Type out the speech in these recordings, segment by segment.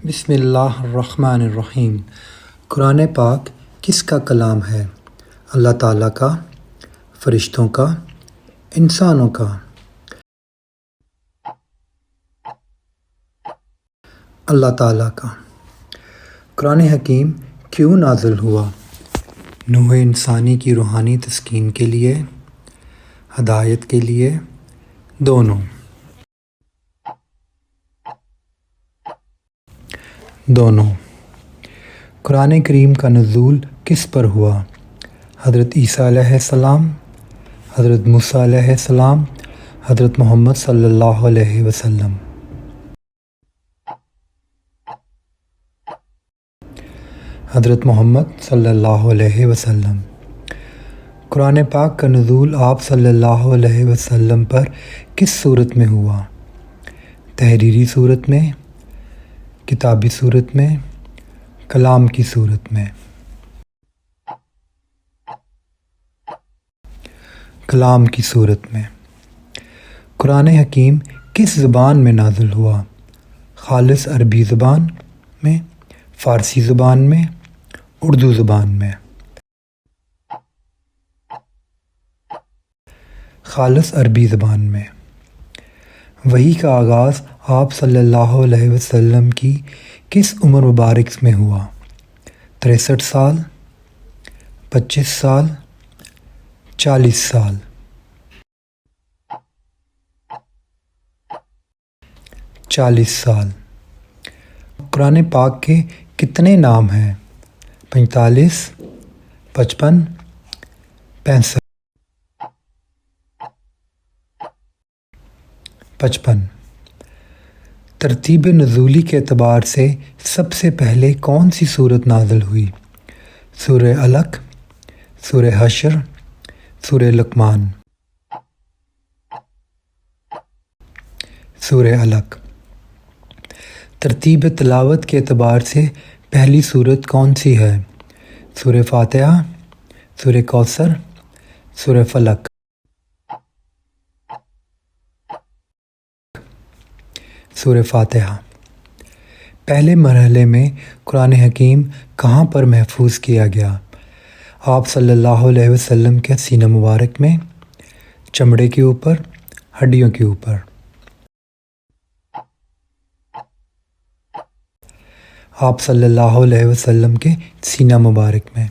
بسم اللہ الرحمن الرحیم۔ قرآن پاک کس کا کلام ہے؟ اللہ تعالیٰ کا، فرشتوں کا، انسانوں کا؟ اللہ تعالیٰ کا۔ قرآن حکیم کیوں نازل ہوا؟ نوح انسانی کی روحانی تسکین کے لیے، ہدایت کے لیے، دونوں۔ قرآن کریم کا نزول کس پر ہوا؟ حضرت عیسیٰ علیہ السلام، حضرت موسیٰ علیہ السلام، حضرت محمد صلی اللہ علیہ وسلم۔ حضرت محمد صلی اللہ علیہ وسلم۔ قرآن پاک کا نزول آپ صلی اللہ علیہ وسلم پر کس صورت میں ہوا؟ تحریری صورت میں، کتابی صورت میں، کلام کی صورت میں؟ کلام کی صورت میں۔ قرآن حکیم کس زبان میں نازل ہوا؟ خالص عربی زبان میں، فارسی زبان میں، اردو زبان میں؟ خالص عربی زبان میں۔ وحی کا آغاز آپ صلی اللہ علیہ وسلم کی کس عمر مبارک میں ہوا؟ 63 سال، 25 سال، 40 سال؟ 40 سال۔ قرآن پاک کے کتنے نام ہیں؟ 45، 55، 65؟ 55۔ ترتیب نزولی کے اعتبار سے سب سے پہلے کون سی سورت نازل ہوئی؟ سورہ علق، سورہ حشر، سورہ لقمان؟ سورہ علق۔ ترتیب تلاوت کے اعتبار سے پہلی سورت کون سی ہے؟ سورہ فاتحہ، سورہ کوثر، سورہ فلق؟ سورہ فاتحہ۔ پہلے مرحلے میں قرآن حکیم کہاں پر محفوظ کیا گیا؟ آپ صلی اللہ علیہ وسلم کے سینہ مبارک میں، چمڑے کے اوپر، ہڈیوں کے اوپر؟ آپ صلی اللہ علیہ وسلم کے سینہ مبارک میں۔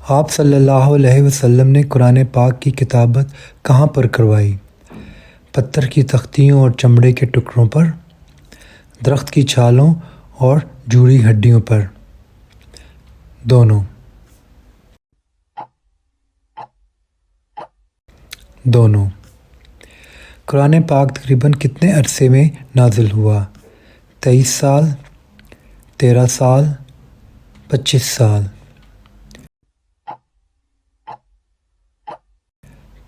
آپ صلی اللہ علیہ وسلم نے قرآن پاک کی کتابت کہاں پر کروائی؟ پتھر کی تختیوں اور چمڑے کے ٹکڑوں پر، درخت کی چھالوں اور جوڑی ہڈیوں پر؟ دونوں۔ دونوں۔ قرآن پاک تقریباً کتنے عرصے میں نازل ہوا؟ 23 سال، 13 سال، 25 سال؟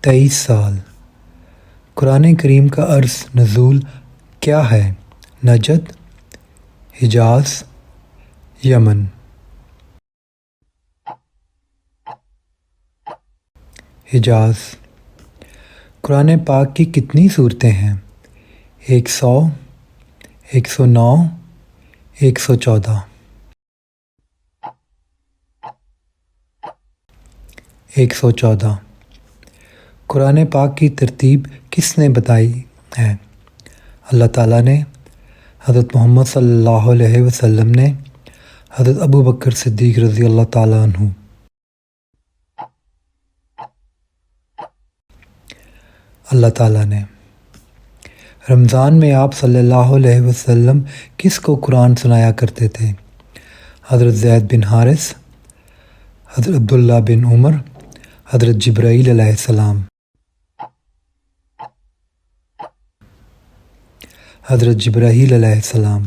23 سال۔ قرآن کریم کا عرض نزول کیا ہے؟ نجد، حجاز، یمن؟ حجاز۔ قرآن پاک کی کتنی سورتیں ہیں؟ 100، 109، 114؟ 114۔ قرآن پاک کی ترتیب کس نے بتائی ہے؟ اللہ تعالیٰ نے، حضرت محمد صلی اللہ علیہ وسلم نے، حضرت ابو بکر صدیق رضی اللہ تعالیٰ عنہ؟ اللہ تعالیٰ نے۔ رمضان میں آپ صلی اللہ علیہ وسلم کس کو قرآن سنایا کرتے تھے؟ حضرت زید بن حارث، حضرت عبداللہ بن عمر، حضرت جبرائیل علیہ السلام؟ حضرت جبرائیل علیہ السلام۔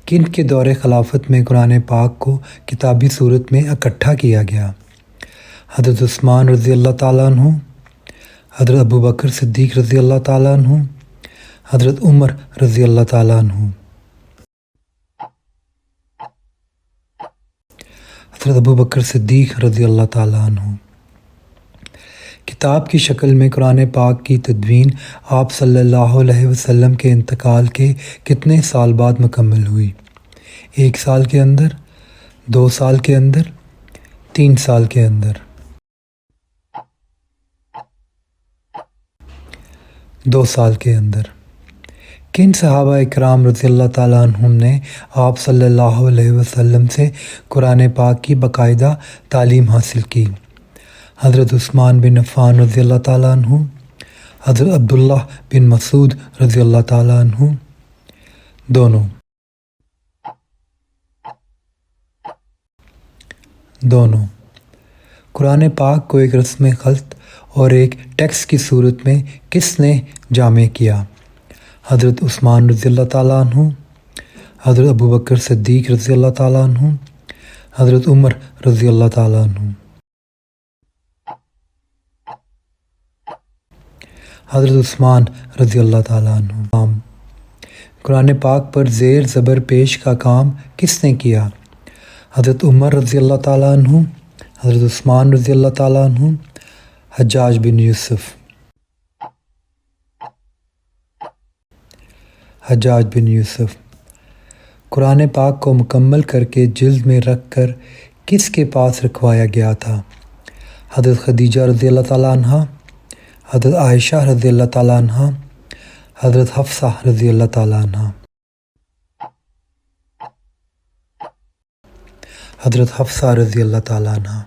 کن کے دور خلافت میں قرآن پاک کو کتابی صورت میں اکٹھا کیا گیا؟ حضرت عثمان رضی اللہ تعالیٰ عنہ، حضرت ابو بکر صدیق رضی اللہ تعالیٰ عنہ، حضرت عمر رضی اللہ تعالیٰ عنہ؟ حضرت ابو بکر صدیق رضی اللہ تعالیٰ عنہ۔ کتاب کی شکل میں قرآن پاک کی تدوین آپ صلی اللہ علیہ وسلم کے انتقال کے کتنے سال بعد مکمل ہوئی؟ 1 سال کے اندر، 2 سال کے اندر، 3 سال کے اندر؟ 2 سال کے اندر۔ کن صحابہ اکرام رضی اللہ تعالیٰ عنہم نے آپ صلی اللہ علیہ وسلم سے قرآن پاک کی باقاعدہ تعلیم حاصل کی؟ حضرت عثمان بن عفان رضی اللہ تعالیٰ عنہ، حضرت عبداللہ بن مسعود رضی اللہ تعالیٰ عنہ، دونوں۔ قرآن پاک کو ایک رسم خط اور ایک ٹیکسٹ کی صورت میں کس نے جامع کیا؟ حضرت عثمان رضی اللہ تعالیٰ عنہ، حضرت ابوبکر صدیق رضی اللہ تعالیٰ عنہ، حضرت عمر رضی اللہ تعالیٰ عنہ؟ حضرت عثمان رضی اللہ تعالیٰ عنہ۔ قرآن پاک پر زیر زبر پیش کا کام کس نے کیا؟ حضرت عمر رضی اللہ تعالیٰ عنہ، حضرت عثمان رضی اللہ تعالیٰ عنہ، حجاج بن یوسف؟ حجاج بن یوسف۔ قرآن پاک کو مکمل کر کے جلد میں رکھ کر کس کے پاس رکھوایا گیا تھا؟ حضرت خدیجہ رضی اللہ تعالیٰ عنہ، حضرت عائشہ رضی اللہ تعالیٰ عنہ، حضرت حفصہ رضی اللہ تعالیٰ عنہ؟ حضرت حفصہ رضی اللہ تعالیٰ عنہ۔